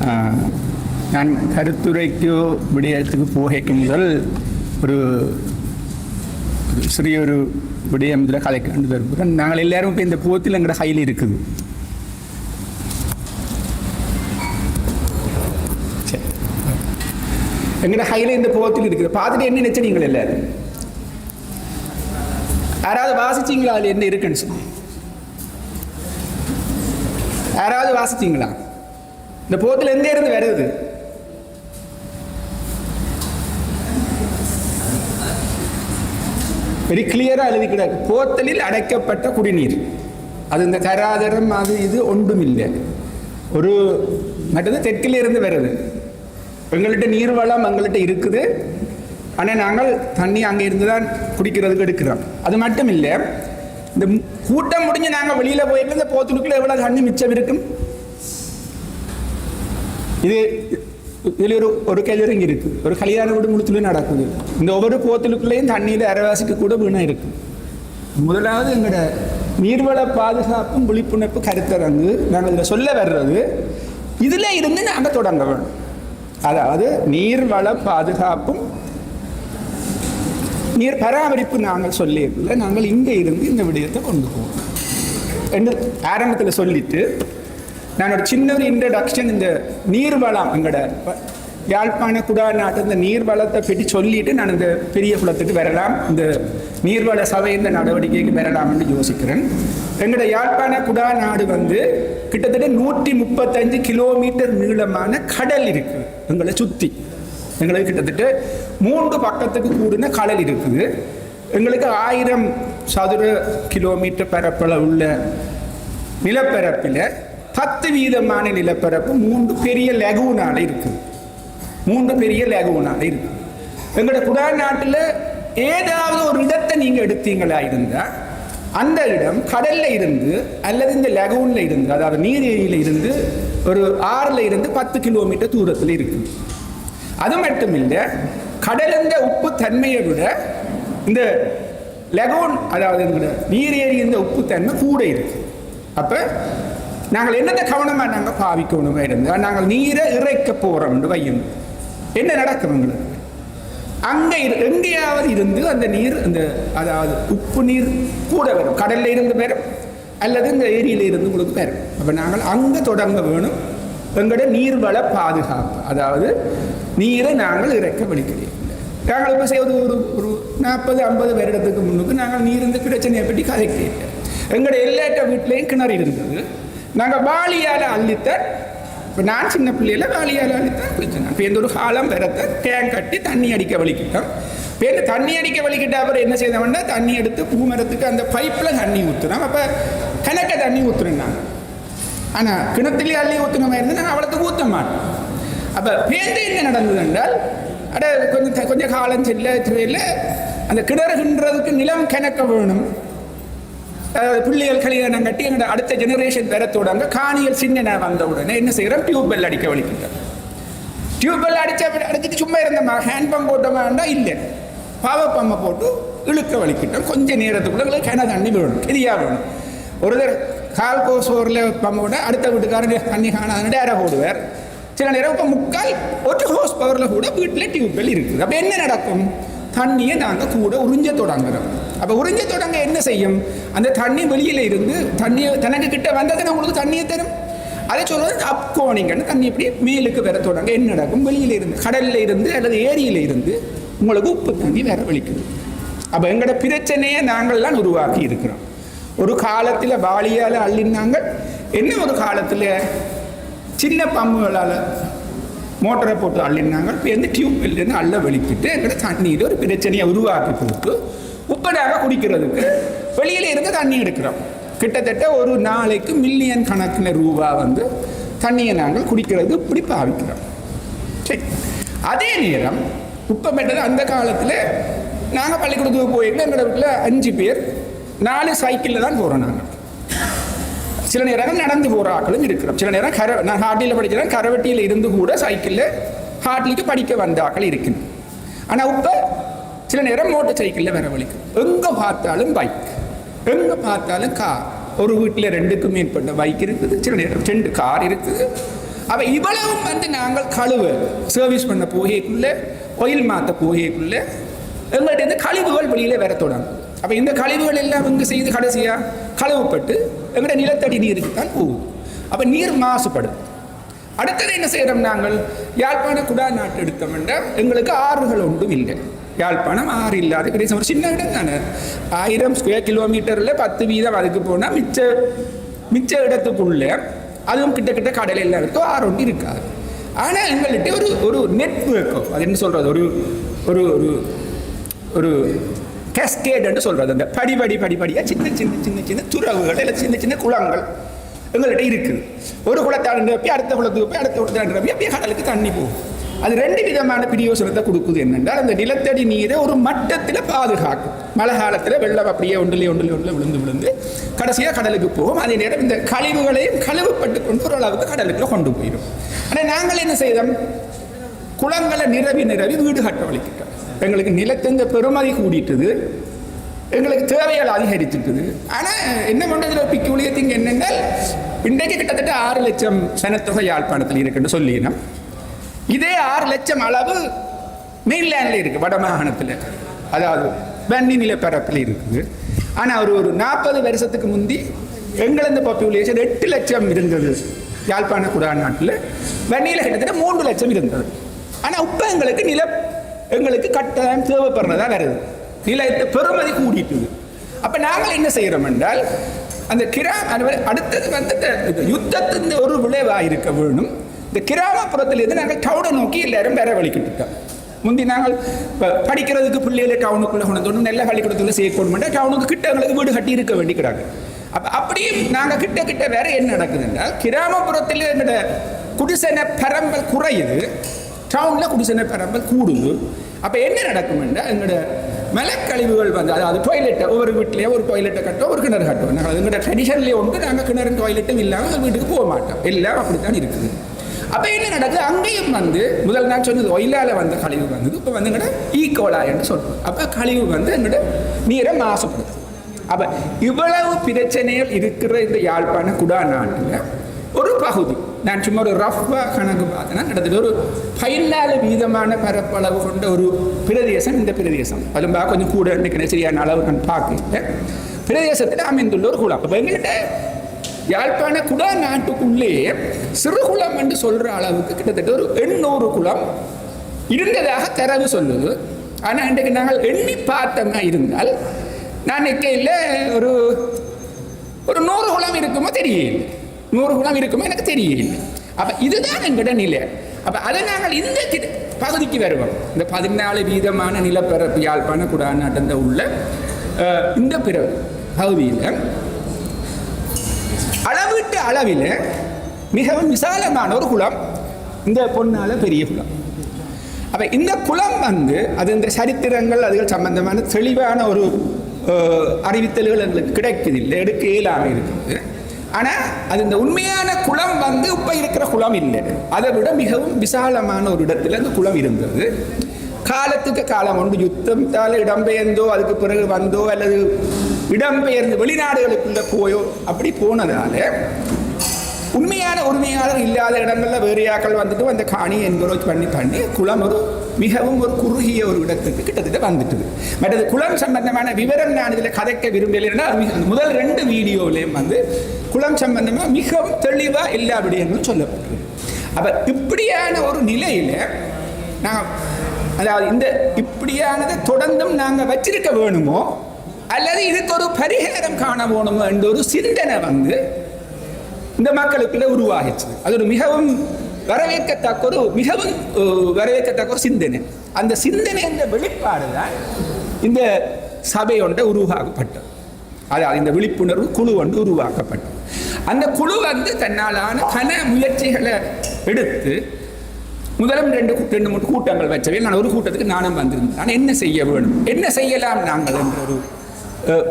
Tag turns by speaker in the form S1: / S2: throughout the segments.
S1: நான் கருத்துரைக்கோ விடயத்துக்கு போகைக்கு முதல் ஒரு சிறிய ஒரு விடயம் இதில் கலைக்க வேண்டு வருகிறோம். நாங்கள் எல்லாரும் இப்போ இந்த போத்தில் எங்களோட கையில் இருக்குது. சரி, எங்களோட கையில் இந்த போத்தில் இருக்குது. பார்த்துட்டு என்ன நினைச்ச நீங்கள் எல்லாரும் யாராவது வாசிச்சிங்களா? அது என்ன இருக்குன்னு சொல்லி யாராவது வாசிச்சிங்களா? இந்த போத்தில் எந்த இருந்து வருது? வெரி கிளியரா எழுதி கிடக்கு. போத்தலில் அடைக்கப்பட்ட குடிநீர். அது இந்த கராதரம் அது இது ஒன்றும் இல்லை. ஒரு மற்றது தெற்கில் இருந்து வருது. எங்கள்கிட்ட நீர்வளம் எங்கள்கிட்ட இருக்குது. ஆனால் நாங்கள் தண்ணி அங்கே இருந்து தான் குடிக்கிறதுக்கு எடுக்கிறோம். அது மட்டும் இல்லை, இந்த கூட்டம் முடிஞ்சு நாங்கள் வெளியில் போயிட்டு இந்த போத்தலுக்குள்ள எவ்வளோ தண்ணி மிச்சம் இருக்கும். இது இதில் ஒரு கேள்வி இங்கே இருக்குது. ஒரு கல்யாண வீடு முழுத்துலையும் நடக்குது. இந்த ஒவ்வொரு போத்தலுக்குள்ளேயும் தண்ணியில் அரைவாசிக்கு கூட வீணாக இருக்குது. முதலாவது எங்களோட நீர்வள பாதுகாப்பும் விழிப்புணர்வு கருத்தரங்கு நாங்கள் இதில் சொல்ல வர்றது இதில் இருந்து நாங்கள் தொடங்க வேணும். அதாவது நீர்வள பாதுகாப்பும் நீர் பராமரிப்பு நாங்கள் சொல்லியிருக்கல, நாங்கள் இங்கே இருந்து இந்த விடயத்தை கொண்டு போவோம் என்று ஆரம்பத்தில் சொல்லிட்டு நான் ஒரு சின்ன ஒரு இன்ட்ரடக்ஷன் இந்த நீர்வளம் எங்களோட யாழ்ப்பாண குடாநாட்டு இந்த நீர்வளத்தை பற்றி சொல்லிட்டு நான் இந்த பெரிய குளத்துக்கு வரலாம், இந்த நீர்வள சபை இந்த நடவடிக்கைக்கு வரலாம் என்று யோசிக்கிறேன். எங்களோட யாழ்ப்பாண குடாநாடு கிட்டத்தட்ட 135 கிலோமீட்டர் நீளமான கடல் இருக்குது. எங்களை சுற்றி எங்களுக்கு கிட்டத்தட்ட 3 பக்கத்துக்கு கூடின கடல் இருக்குது. எங்களுக்கு 1000 சதுர கிலோமீட்டர் பரப்பளவு உள்ள நிலப்பரப்பில் 10% நிலப்பரப்பு 3 பெரிய லெகூனால இருக்குது. 3 பெரிய லெகூனால இருக்குது. எங்களோட குடாநாட்டில் ஏதாவது ஒரு இடத்தை நீங்கள் எடுத்தீங்களா இருந்தால் அந்த இடம் கடல்ல இருந்து அல்லது இந்த லெகூன்ல இருந்து, அதாவது நீரேரியில இருந்து ஒரு ஆறுல இருந்து 10 கிலோமீட்டர் தூரத்தில் இருக்குது. அது மட்டும் இல்லை, கடலந்த உப்பு தன்மையை விட இந்த லெகூன், அதாவது நீரேரி இந்த உப்பு தன்மை கூட இருக்கு. அப்போ நாங்கள் என்னத்தை கவனமாக நாங்கள் பாவிக்கணுமா இருந்தால் நாங்கள் நீரை இறைக்க போகிறோம்னு வையும். என்ன நடக்கும் எங்களுக்கு? அங்கே எங்கேயாவது இருந்து அந்த நீர் அந்த அதாவது உப்பு நீர் கூட வரும். கடல்ல இருந்து வரும் அல்லது இந்த ஏரியில இருந்து உங்களுக்கு வரும். அப்போ நாங்கள் அங்கே தொடங்க வேணும் எங்களோட நீர்வள பாதுகாப்பு. அதாவது நீரை நாங்கள் இறைக்க வலிக்கிறோம். நாங்கள் இப்போ செய்வது ஒரு 40-50 வருடத்துக்கு முன்னுக்கு நாங்கள் நீர் இந்த பிரச்சனையை பற்றி கதைக்கிறோம். எங்களோட எல்லாட்ட வீட்லேயும் கிணறு இருந்தது. நாங்கள் வாளியால் அள்ளித்தான், இப்போ நான் சின்ன பிள்ளையில வாளியால் அள்ளித்தான் குளிச்சேன். இப்போ எந்த ஒரு காலம் வரத்தை டேங்க் கட்டி தண்ணி அடிக்க வலிக்கிட்டோம். இப்போ தண்ணி அடிக்க வலிக்கிட்ட அப்புறம் என்ன செய்தோம்னா தண்ணி எடுத்து பூமரத்துக்கு அந்த பைப்பில் தண்ணி ஊற்றுறோம். அப்போ கணக்க தண்ணி ஊற்றுறோம் நாங்கள். ஆனால் கிணத்துலேயே அள்ளி ஊற்றுன மாதிரி இருந்தால் நாங்கள் அவ்வளோத்துக்கு ஊற்ற மாட்டோம். அப்போ பேருந்து என்ன நடந்தது என்றால் கொஞ்சம் காலம் செல்ல அந்த கிணறுகின்றதுக்கு நிலம் கிணக்க வேணும். பிள்ளைகள் கல்யாணம் கட்டி எங்களோட அடுத்த ஜெனரேஷன் பெறத்தோடாங்க. காணிகள் சின்ன வந்த உடனே என்ன செய்கிறோம்? டியூப்வெல் அடிக்க வலிக்கிட்டோம். டியூப்வெல் அடிச்சுட்டு சும்மா இருந்தோமா, ஹேண்ட் பம்ப் போட்டோமாண்டா இல்லை, பவர் பம்பை போட்டு இழுக்க வலிக்கிட்டோம். கொஞ்சம் நேரத்துக்குள்ள கிணறு தண்ணி வேணும், எரியா வேணும். ஒரு கால் கோசோரில் பம்போட அடுத்த வீட்டுக்காரன் தண்ணி காணாதுன்னு அரை போடுவார். சில நேரம் இப்போ 1 ஹோஸ் பவரில் கூட வீட்டில் டியூப்வெல் இருக்குது. அப்போ என்ன நடக்கும்? தண்ணியை நாங்கள் கூட உறிஞ்ச தொடங்குறோம். அப்போ உறிஞ்ச தொடங்க என்ன செய்யும்? அந்த தண்ணி வெளியில் இருந்து தண்ணியை தனக்கு கிட்ட வந்ததுன்னு உங்களுக்கு தண்ணியை தரும். அதை சொல்வது அப்கோனிங்கன்னு தண்ணி இப்படி மேலுக்கு வர தொடங்க என்ன நடக்கும்? வெளியில் இருந்து கடலில் இருந்து அல்லது ஏரியில் இருந்து உங்களுக்கு உப்பு தண்ணி வர வலிக்குது. அப்போ எங்களோட பிரச்சனையை நாங்கள்லாம் உருவாக்கி இருக்கிறோம். ஒரு காலத்தில் வாளியால் அள்ளினாங்க. என்ன ஒரு காலத்தில் சின்ன பம்புகளால் மோட்டரை போட்டு அள்ளினாங்க. இப்போ எந்த டியூப்வெல்லேருந்து அள்ள வெளிக்கிட்டு எங்களோட தண்ணியில் ஒரு பிரச்சனையை உருவாக்கி கொடுத்து உப்படாக குடிக்கிறதுக்கு வெளியில் இருந்து தண்ணி எடுக்கிறோம். கிட்டத்தட்ட ஒரு நாளைக்கு மில்லியன் கணக்கில் ரூபா தண்ணியை நாங்கள் குடிக்கிறது இப்படி பாவிக்கிறோம். சரி, அதே நேரம் உப்பமேட்டது அந்த காலத்தில் நாங்கள் பள்ளிக்கூடத்துக்கு போயிட்டு எங்களோட வீட்டில் 5 பேர் 4 சைக்கிளில் தான் போகிறோம். நாங்கள் சில நேரங்கள் நடந்து போகிற ஆக்களும் இருக்கிறோம். சில நேரம் நான் ஹார்ட்லியில் படிக்கிறேன், கரவட்டியில் இருந்து கூட சைக்கிளில் ஹார்ட்லிக்கு படிக்க வந்த ஆக்கள் இருக்குது. ஆனால் இப்போ சில நேரம் மோட்டர் சைக்கிளில் வர வலிக்கும். எங்கே பார்த்தாலும் பைக், எங்கே பார்த்தாலும் கார். ஒரு வீட்டில் 2க்கும் மேற்பட்ட பைக் இருக்குது, சில நேரம் 2 கார் இருக்குது. அப்போ இவ்வளவும் வந்து நாங்கள் கழுவ சர்வீஸ் பண்ண போகக்குள்ளே ஆயில் மாற்ற போகக்குள்ளே எங்கள்கிட்ட இந்த கழிவுகள் வெளியில் வர தொடங்கும். அப்போ இந்த கழிவுகள் எல்லாம் இங்கே செய்து கடைசியாக கழுவப்பட்டு எங்கள்கிட்ட நிலத்தடி நீருக்கு தான் போகும். அப்போ நீர் மாசுபடும். அடுத்தது என்ன செய்கிறோம், நாங்கள் யாழ்ப்பாண குடாநாட்டு எடுத்தோம் என்றால் எங்களுக்கு ஆறுகள் ஒன்றும் இல்லை. யாழ்ப்பாணம் ஆறு இல்லாத கிடையாது, ஒரு சின்ன இடம் தானே. 1000 ஸ்கொயர் கிலோமீட்டரில் 10% அதுக்கு போனால் மிச்ச இடத்துக்குள்ளே அதுவும் கிட்ட கடல் எல்லாம் இருக்கோ ஆறு ஒன்று இருக்காது. ஆனால் எங்கள்கிட்ட ஒரு நெட்வொர்க்கோ அது என்ன சொல்கிறது, ஒரு ஒரு ஒரு கேஸ்கேட்னு சொல்கிறது. அந்த படிப்படியாக சின்ன துறவுகள் இல்லை சின்ன குளங்கள் எங்கள்கிட்ட இருக்குது. ஒரு குளத்தால் நிரப்பி அடுத்த குளத்துக்கு போய் அடுத்த குளத்தால் நிரப்பி அப்படியே கடலுக்கு தண்ணி போகும். அது 2 விதமான பிரயோசனத்தை கொடுக்குது. என்னென்றால் அந்த நிலத்தடி நீரை ஒரு மட்டத்தில் பாதுகாக்கும். மழை காலத்தில் வெள்ளம் அப்படியே ஒன்றிலே விழுந்து கடைசியாக கடலுக்கு போகும். அதே நேரம் இந்த கழிவுகளையும் கழுவப்பட்டு கொண்டு ஓரளவுக்கு கடலுக்குள்ள கொண்டு போயிடும். ஆனால் நாங்கள் என்ன செய்தோம், குளங்களை நிரவி வீடு கட்ட வலிக்கிட்டோம். எங்களுக்கு நிலத்தின் பெருமதி கூடிட்டுது, எங்களுக்கு தேவைகள் அதிகரிச்சுட்டுது. ஆனால் என்ன பண்ணுறதுல பிக்குலியத்திங்க என்னென்றால் இன்றைக்கு கிட்டத்தட்ட 6 லட்சம் சனத்தொகை யாழ்ப்பாணத்தில் இருக்குன்னு சொல்லினோம். இதே 6 லட்சம் அளவு மெயின்லேண்டில் இருக்குது, வடமாகாணத்தில், அதாவது வன்னி நிலப்பரப்பில் இருக்குது. ஆனால் ஒரு 40 வருஷத்துக்கு முந்தி எங்களது பாப்புலேஷன் 8 லட்சம் இருந்தது யாழ்ப்பாண குடாநாட்டில். வன்னியில் கிட்டத்தட்ட 3 லட்சம் இருந்தது. ஆனால் இப்போ எங்களுக்கு கட்டாயம் தேவைப்படுறதா வருது. நிலத்தை பெருமதி கூடிட்டுது. அப்போ நாங்கள் என்ன செய்கிறோம் என்றால் அந்த அடுத்தது வந்து யுத்தத்தின் ஒரு விளைவாக இருக்க வேணும். இந்த கிராமப்புறத்திலிருந்து நாங்கள் டவுனை நோக்கி எல்லாரும் வேற வலிக்கிட்டுட்டோம். முந்தி நாங்கள் படிக்கிறதுக்கு பிள்ளைகளை டவுனுக்குள்ளே கொண்டு நல்ல பள்ளிக்கூடத்தில் சேர்க்கணும், டவுனுக்கு கிட்ட எங்களுக்கு வீடு கட்டி இருக்க வேண்டிக்கிறாங்க. அப்போ அப்படியும் நாங்கள் கிட்ட வேற என்ன நடக்குது என்றால் கிராமப்புறத்தில் எங்களோட குடிசன பரம்பல் குறையுது, டவுனில் குடிசன பரம்பல் கூடுது. அப்போ என்ன நடக்கும் என்றால் எங்களோட மலக்கழிவுகள் வந்து அதாவது டாய்லெட்டை ஒவ்வொரு வீட்லேயே ஒரு டாய்லெட்டை கட்டோம், ஒரு கிணறு கட்டுவோம். நாங்கள் எங்களோட ட்ரெடிஷன்லேயே ஒன்று நாங்கள் கிணறு டாய்லெட்டும் இல்லாமல் வீட்டுக்கு போக மாட்டோம், எல்லாம் அப்படித்தான் இருக்குது. அப்போ என்ன நடக்குது, அங்கேயும் வந்து முதல் நான் சொன்னது ஒயிலால் வந்த கழிவு வந்தது, இப்போ வந்து எங்களோட ஈகோலா என்று சொல்கிறோம். அப்போ கழிவு வந்து எங்களோட நீரை மாசுபடுது. அப்போ இவ்வளவு பிரச்சனைகள் இருக்கிற இந்த யாழ்ப்பாண குடாநாட்டில் ஒரு பகுதி, நான் சும்மா ஒரு ரஃபாக கணக்கு பார்த்தேன்னா கிட்டத்தட்ட ஒரு 14% பரப்பளவு கொண்ட ஒரு பிரதேசம் இந்த பிரதேசம். அதுவும் கொஞ்சம் கூட நினைக்கிறேன், சரியான அளவு நான் பார்க்கல. பிரதேசத்தில் அமைந்துள்ள ஒரு குளம். அப்போ எங்கள்கிட்ட யாழ்ப்பாண குடாநாட்டுக்குள்ளே சிறு குளம் என்று சொல்கிற அளவுக்கு கிட்டத்தட்ட ஒரு 800 குளம் இருந்ததாக தரவு சொல்லுது. ஆனால் இன்றைக்கு நாங்கள் எண்ணி பார்த்தோம்னா இருந்தால் நான் நிற்கையில் ஒரு 100 குளம் இருக்குமோ தெரியல, 100 குளம் இருக்குமோ எனக்கு தெரியல. அப்போ இதுதான் எங்களோட நிலை. அப்போ அதை நாங்கள் இந்த பகுதிக்கு வருவோம். இந்த 14% நிலப்பரப்பு யாழ்ப்பாண குடாநாட்டந்த உள்ள இந்த பிற பகுதியில் அளவிட்டு அளவில் மிகவும் விசாலமான ஒரு குளம், இந்த பொன்னால பெரிய குளம். அப்போ இந்த குளம் வந்து அது இந்த சரித்திரங்கள் அதுகள் சம்பந்தமான தெளிவான ஒரு அறிவித்தல்கள் எங்களுக்கு கிடைக்குதில்லை, எடுக்க இயலாமல் இருக்குது. ஆனால் அது இந்த உண்மையான குளம் வந்து இப்போ இருக்கிற குளம் இல்லை, அதை விட மிகவும் விசாலமான ஒரு இடத்துல அந்த குளம் இருந்தது. காலத்துக்கு காலம் ஒன்று யுத்தத்தால் இடம்பெயர்ந்தோ அதுக்கு பிறகு வந்தோ அல்லது இடம்பெயர்ந்து வெளிநாடுகளுக்குள்ள போயோ அப்படி போனதால உண்மையான உரிமையாளர் இல்லாத இடங்கள்ல வேறையாக்கள் வந்துட்டு அந்த காணி என்கரேஜ் பண்ணி குளம் ஒரு மிகவும் ஒரு குறுகிய ஒரு இடத்துக்கு கிட்டத்தட்ட வந்துட்டுது. மற்றது குளம் சம்பந்தமான விவரம் நான் இதில் கதைக்க விரும்பலைன்னா முதல் 2 வீடியோவிலையும் வந்து குளம் சம்பந்தமாக மிகவும் தெளிவாக எல்லா விடயங்களும் சொல்லப்பட்டிருக்கு. அப்போ இப்படியான ஒரு நிலையில் நாங்கள் அதாவது இந்த இப்படியானதை தொடர்ந்தும் நாங்கள் வச்சிருக்க வேணுமோ அல்லது இதுக்கு ஒரு பரிகாரம் காண வேணுமோ என்ற ஒரு சிந்தனை வந்து இந்த மக்களுக்குள்ள உருவாகிச்சு. அது ஒரு மிகவும் வரவேற்கத்தக்க ஒரு சிந்தனை. அந்த சிந்தனை என்ற வெளிப்பாடு தான் இந்த சபை ஒன்றை உருவாக்கப்பட்டது. அதாவது இந்த விழிப்புணர்வு குழு ஒன்று உருவாக்கப்பட்டது. அந்த குழு வந்து தன்னாலான கன முயற்சிகளை எடுத்து முதலும் 2-3 கூட்டங்கள் வச்சவே நான் ஒரு கூட்டத்துக்கு நானும் வந்திருந்தேன். நான் என்ன செய்ய வேணும், என்ன செய்யலாம் நாங்கள் என்ற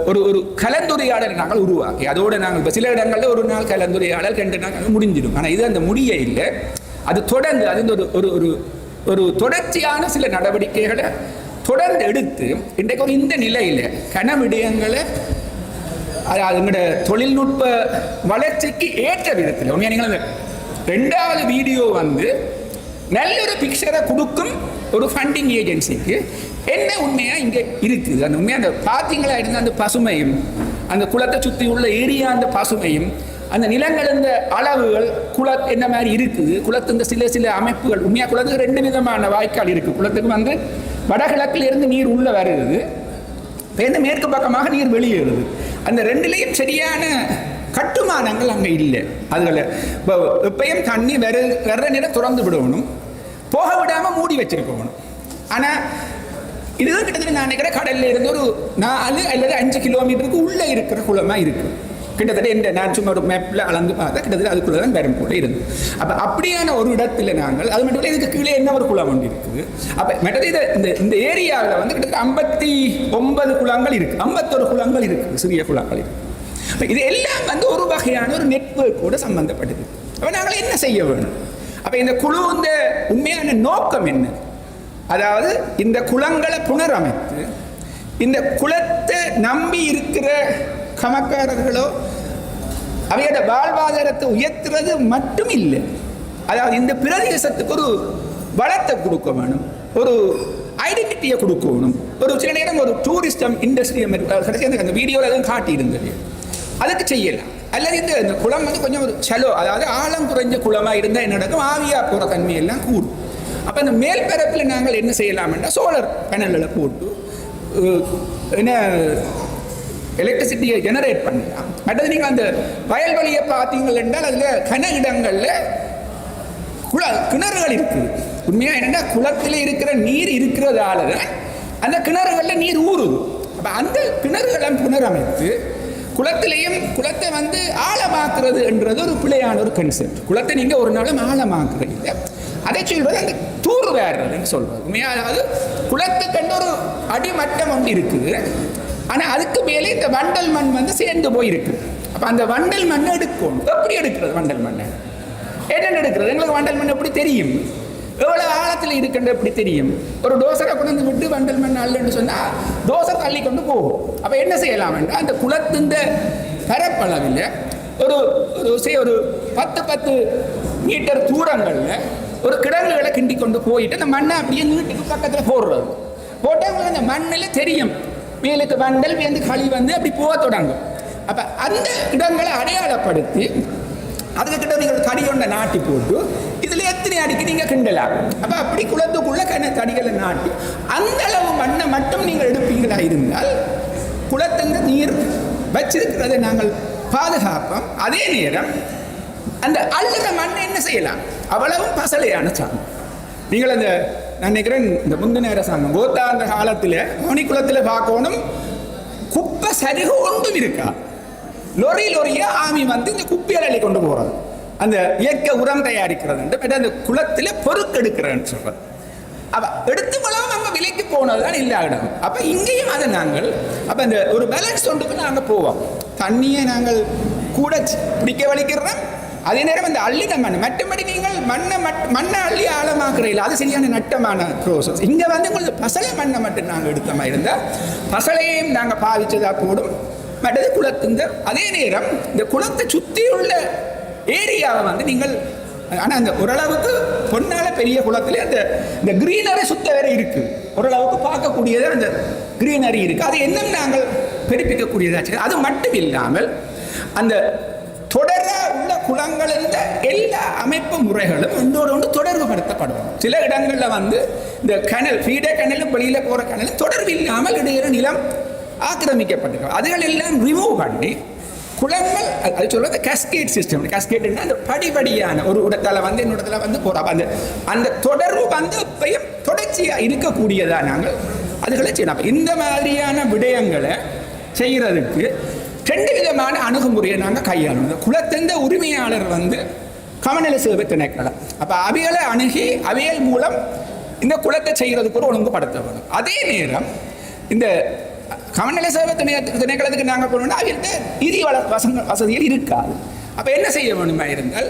S1: ஒரு கலந்துரையாடல் நாங்கள் உருவாக்கி அதோடு நாங்கள் இப்போ சில இடங்களில் ஒரு நாள் கலந்துரையாடல் 2 நாள் முடிஞ்சிடும். ஆனால் இது அந்த முடிய இல்லை, அது தொடர்ந்து அது ஒரு தொடர்ச்சியான சில நடவடிக்கைகளை தொடர்ந்து எடுத்து இன்றைக்கு ஒரு இந்த நிலையில் கன விடயங்களை அதாவது எங்களோட தொழில்நுட்ப வளர்ச்சிக்கு ஏற்ற விதத்தில் உண்மையாக நீங்கள் ரெண்டாவது வீடியோ வந்து நல்ல ஒரு பிக்சரை கொடுக்கும் ஒரு ஃபண்டிங் ஏஜென்சிக்கு என்ன உண்மையாக இங்கே இருக்குது. அந்த உண்மையாக அந்த பார்த்தீங்களா இருந்த அந்த பசுமையும், அந்த குளத்தை சுற்றி உள்ள ஏரியா அந்த பசுமையும், அந்த நிலங்கள் இந்த அளவுகள் என்ன மாதிரி இருக்குது, குளத்து சில சில அமைப்புகள். உண்மையாக குளத்துக்கு 2 விதமான வாய்க்கால் இருக்குது. குளத்துக்கு வந்து வடகிழக்கில் இருந்து நீர் உள்ள வருது, இந்த மேற்கு பக்கமாக நீர் வெளியேறுது. அந்த 2லையும் சரியான கட்டுமானங்கள் அங்கே இல்லை. அதுகளை எப்பயும் தண்ணி வர்ற நேரம் திறந்து விடணும், போக விடாமல் மூடி வச்சிருக்கணும். ஆனால் இதுதான் கிட்டத்தட்ட நான் நினைக்கிறேன் கடல்ல இருந்து ஒரு 4 அல்லது 5 கிலோமீட்டருக்கு உள்ளே இருக்கிற குளமாக இருக்குது. கிட்டத்தட்ட நான் சும்மா ஒரு மேப்பில் அளந்து பார்த்தா கிட்டத்தட்ட அதுக்குள்ளே தான் பெரும் கூட இருந்து. அப்போ அப்படியான ஒரு இடத்துல நாங்கள் அது மட்டும் இல்லை, இதுக்கு கீழே என்ன ஒரு குளம் ஒன்று இருக்குது. அப்போ மெட்டது இந்த ஏரியாவில் வந்து கிட்டத்தட்ட 59 குளங்கள் இருக்குது, 51 குளங்கள் இருக்குது, சிறிய குளங்கள் இருக்குது. இது எல்லாம் வந்து ஒரு வகையான ஒரு நெட்வொர்க்கோடு சம்பந்தப்பட்டது. அப்போ நாங்கள் என்ன செய்ய வேணும்? அப்போ இந்த குழு இந்த உண்மையான நோக்கம் என்ன? அதாவது இந்த குளங்களை புனரமைத்து இந்த குளத்தை நம்பி இருக்கிற கமக்காரர்களோ அவையோட வாழ்வாதாரத்தை உயர்த்துறது மட்டும் இல்லை, அதாவது இந்த பிரதேசத்துக்கு ஒரு வளத்தை கொடுக்க வேணும், ஒரு ஐடென்டிட்டியை கொடுக்கணும். ஒரு சில நேரம் ஒரு டூரிஸ்டம் இண்டஸ்ட்ரி அந்த வீடியோவில் எதுவும் காட்டியிருந்தது, அதுக்கு செய்யலாம். அல்லது இந்த குளம் வந்து கொஞ்சம் ஒரு செலோ, அதாவது ஆழம் குறைஞ்ச குளமாக இருந்தால் என்ன நடக்கும், ஆவியா போகிற தன்மையெல்லாம் கூடும். அப்போ அந்த மேல் பரப்பில் நாங்கள் என்ன செய்யலாம்னா சோலார் பேனல்களை போட்டு என்ன எலக்ட்ரிசிட்டியை ஜெனரேட் பண்ணலாம். அடுத்தது நீங்கள் அந்த வயல்வெளியை பார்த்தீங்கள் என்றால் அதில் கன இடங்களில் கிணறுகள் இருக்குது. உண்மையாக என்னென்னா குளத்தில் இருக்கிற நீர் இருக்கிறதால தான் அந்த கிணறுகளில் நீர் ஊறுது. அப்போ அந்த கிணறுகளை புனரமைத்து குளத்தை வந்து ஆழமாக்குறது என்றது ஒரு பிழையான ஒரு கன்செப்ட். குளத்தை நீங்கள் ஒரு நாளும் ஆழமாக்குறீங்க, அதை சொல்வது அந்த தூர் வேறுன்னு சொல்வது. உண்மையாக அதாவது குளத்தை கண்டு ஒரு அடிமட்டம் ஒன்று இருக்குது, ஆனால் அதுக்கு மேலே இந்த வண்டல் மண் வந்து சேர்ந்து போயிருக்கு. அப்போ அந்த வண்டல் மண்ணை எடுக்கணும். எப்படி எடுக்கிறது வண்டல் மண்ணை? என்னென்ன எடுக்கிறது? எங்களுக்கு வண்டல் மண் எப்படி தெரியும்? எவ்வளோ ஆழத்தில் இருக்குன்னு எப்படி தெரியும்? ஒரு டோசரை கொண்டு விட்டு வண்டல் மண் அல்லன்னு சொன்னால் டோசை தள்ளி கொண்டு போகும். அப்போ என்ன செய்யலாம் என்றால் அந்த குளத்தின் பரப்பளவில் ஒரு 10 மீட்டர் தூரங்களில் ஒரு கிடங்குகளை கிண்டி கொண்டு போயிட்டு அந்த மண்ணை அப்படியே நீட்டுக்கு பக்கத்தில் போடுறது. போட்டவங்களுக்கு அந்த மண்ணில் தெரியும் மேலுக்கு வண்டல் வந்து களி வந்து அப்படி போக தொடங்கும். அப்போ அந்த இடங்களை அடையாளப்படுத்தி அதுக்கிட்ட நீங்கள் தடி கொண்ட நாட்டி போட்டு இதில் எத்தனை அடிக்கு நீங்கள் கிண்டலாம். அப்போ அப்படி குளத்துக்குள்ள தடிகளை நாட்டி அந்த அளவு மண்ணை மட்டும் நீங்கள் எடுப்பீங்களா இருந்தால் குளத்தின் நீர் வச்சிருக்கிறதை நாங்கள் பாதுகாப்போம். அதே நேரம் அந்த அள்ளுற மண்ணை என்ன செய்யலாம், அவ்வளவும் பசலையான சாமம். நீங்கள் அந்த நான் நினைக்கிறேன் இந்த முந்தின அரசாங்கம் கோத்தா அந்த காலத்தில் மணிக்குளத்தில் பார்க்கணும், குப்பை சரிகு ஒன்றும் இருக்கா, லொரியா ஆமி வந்து இந்த குப்பையில் அள்ளி கொண்டு போகிறது, அந்த இயற்கை உரம் தயாரிக்கிறது, அந்த குளத்தில் பொறுக்கெடுக்கிறேன்னு சொல்கிறது. அப்போ எடுத்து மூலம் நம்ம விலைக்கு போனதுதான் எல்லா இடம். அப்போ இங்கேயும் அதை நாங்கள் அப்போ அந்த ஒரு பேலன்ஸ் ஒன்றுக்கு நாங்கள் போவோம். தண்ணியை நாங்கள் கூட பிடிக்க வலிக்கிறோம், அதே நேரம் அந்த அள்ளின மண் மற்றபடி நீங்கள் மண்ணை அள்ளி ஆழமாக்குறீங்களா, அது சரியான நட்டமான ப்ரோசஸ். இங்கே வந்து உங்களுக்கு பசலை மண்ணை மட்டும் நாங்கள் எடுத்த மாதிரி இருந்தால் பசலையும் நாங்கள் பாவிச்சதா போடும். மற்றது குளத்துங்க அதே நேரம் இந்த குளத்தை சுற்றியுள்ள ஏரியாவை வந்து நீங்கள் ஆனால் அந்த ஓரளவுக்கு பொன்னால பெரிய குளத்தில் இந்த கிரீனரி சுத்த வேற இருக்கு, ஓரளவுக்கு பார்க்கக்கூடியது அந்த கிரீனரி இருக்கு, அது இன்னும் நாங்கள் பெருப்பிக்கக்கூடியதாச்சு. அது மட்டும் இல்லாமல் அந்த தொடர உள்ள குளங்கள் இருந்த எல்லா அமைப்பு முறைகளும் ஒன்றோடு ஒன்று தொடர்பு படுத்தப்படும். சில இடங்களில் வந்து இந்த கனல் ஃபீடர் கனலும் வெளியில் போகிற கனலும் தொடர்பு இல்லாமல் இடையிற நிலம் ஆக்கிரமிக்கப்பட்டிருக்கும். அதுகள் எல்லாம் ரிமூவ் பண்ணி குளங்கள் அது சொல்றது கேஸ்கேட் சிஸ்டம். கேஸ்கேட்னா அந்த படிப்படியான ஒரு இடத்துல வந்து இன்னொரு வந்து போகிறோம். அந்த தொடர்பு வந்து எப்பயும் தொடர்ச்சியாக இருக்கக்கூடியதா நாங்கள் அதுகளை செய்யணும். இந்த மாதிரியான விடயங்களை செய்கிறதுக்கு 2 விதமான அணுகுமுறையை நாங்கள் கையாளணும். குளத்தின் உரிமையாளர் வந்து கமநல சேவை திணைக்களம். அப்போ அவைகளை அணுகி அவைகள் மூலம் இந்த குளத்தை செய்கிறதுக்கு ஒரு ஒழுங்குபடுத்த வேணும். அதே நேரம் இந்த கமநல சேவை திணைக்களத்துக்கு நாங்கள் போனோம்னா அவர்கிட்ட நிதி வசதிகள் இருக்காது. அப்போ என்ன செய்ய வேணுமா இருந்தால்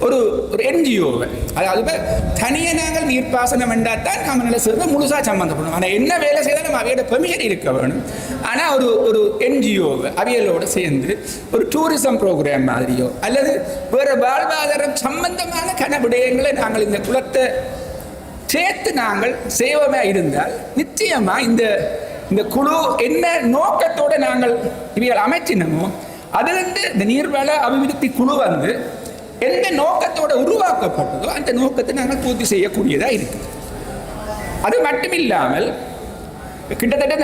S1: ஒரு ஒரு என்ஜிஓவை, அதாவது இப்போ தனியாக நாங்கள் நீர்ப்பாசனம் என்றால் தான் கமநல சேர்ந்து முழுசாக சம்மந்தப்படும். ஆனால் என்ன வேலை செய்தாலும் அவையோட பெர்மிஷன் இருக்க வேணும். ஆனால் ஒரு ஒரு என்ஜிஓவை அவைகளோடு சேர்ந்து ஒரு டூரிசம் ப்ரோக்ராம் மாதிரியோ அல்லது வேறு வாழ்வாதாரம் சம்பந்தமான விடயங்களை நாங்கள் இந்த குளத்தை சேர்த்து நாங்கள் செய்வோமே இருந்தால் நிச்சயமாக இந்த குழு என்ன நோக்கத்தோடு நாங்கள் இவைகள் அமைச்சினமோ அதிலிருந்து இந்த நீர்வள அபிவிருத்தி குழு வந்து எந்த நோக்கத்தோடு உருவாக்கப்பட்டதோ அந்த நோக்கத்தை நாங்கள் பூர்த்தி செய்யக்கூடியதாக இருக்குது. அது மட்டுமில்லாமல் கிட்டத்தட்ட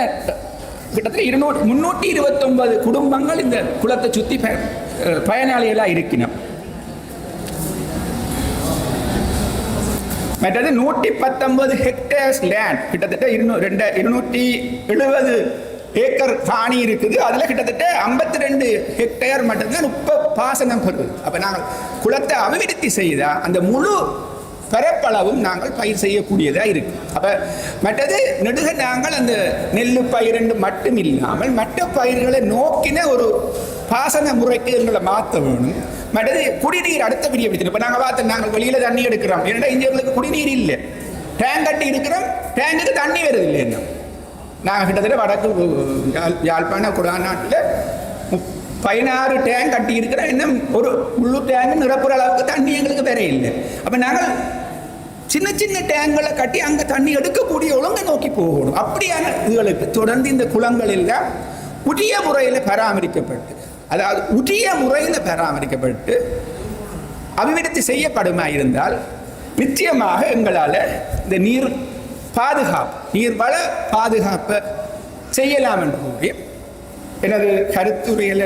S1: 329 குடும்பங்கள் இந்த குளத்தை சுற்றி பயனாளிகளாக இருக்கணும். மற்றது 119 ஹெக்டேர்ஸ் லேண்ட், கிட்டத்தட்ட 270 ஏக்கர் காணி இருக்குது. அதில் கிட்டத்தட்ட 52 ஹெக்டேர் மட்டும்தான் பாசனம் பெறுது. அப்போ நாங்கள் குளத்தை அபிவிருத்தி செய்தால் அந்த முழு பரப்பளவும் நாங்கள் பயிர் செய்யக்கூடியதாக இருக்குது. அப்போ மற்றது நெடுக நாங்கள் அந்த நெல் பயிரண்டு மட்டும் இல்லாமல் மற்ற பயிர்களை நோக்கின ஒரு பாசன முறைக்கு எங்களை மாற்ற வேணும். மற்றது குடிநீர் அடுத்த பெரிய பிரச்சனை. இப்போ நாங்கள் பார்த்து நாங்கள் வெளியில் தண்ணி எடுக்கிறோம், ஏன்னா இங்கே எங்களுக்கு குடிநீர் இல்லை. டேங்க் கட்டி இருக்கிறோம், டேங்குக்கு தண்ணி வருது இல்லை. என்ன நாங்கள் கிட்டத்தட்ட வடக்கு யாழ்ப்பாண குடாநாட்டில் 16 டேங்க் கட்டி இருக்கிறோம். இன்னும் ஒரு முழு டேங்கு நிரப்புற அளவுக்கு தண்ணி எங்களுக்கு வேற இல்லை. அப்போ நாங்கள் சின்ன சின்ன டேங்களை கட்டி அங்கே தண்ணி எடுக்கக்கூடிய ஒழுங்கை நோக்கி போகணும். அப்படியான இதுகளுக்கு தொடர்ந்து இந்த குளங்கள் எல்லாம் உரிய முறையில் பராமரிக்கப்பட்டு, அதாவது உரிய முறையில் பராமரிக்கப்பட்டு அபிவிருத்தி செய்யப்படுமா இருந்தால் நிச்சயமாக எங்களால் இந்த நீர் பாதுகாப்பு, நீர்வள பாதுகாப்பை செய்யலாம் என்று கூறி எனது கருத்துரையில்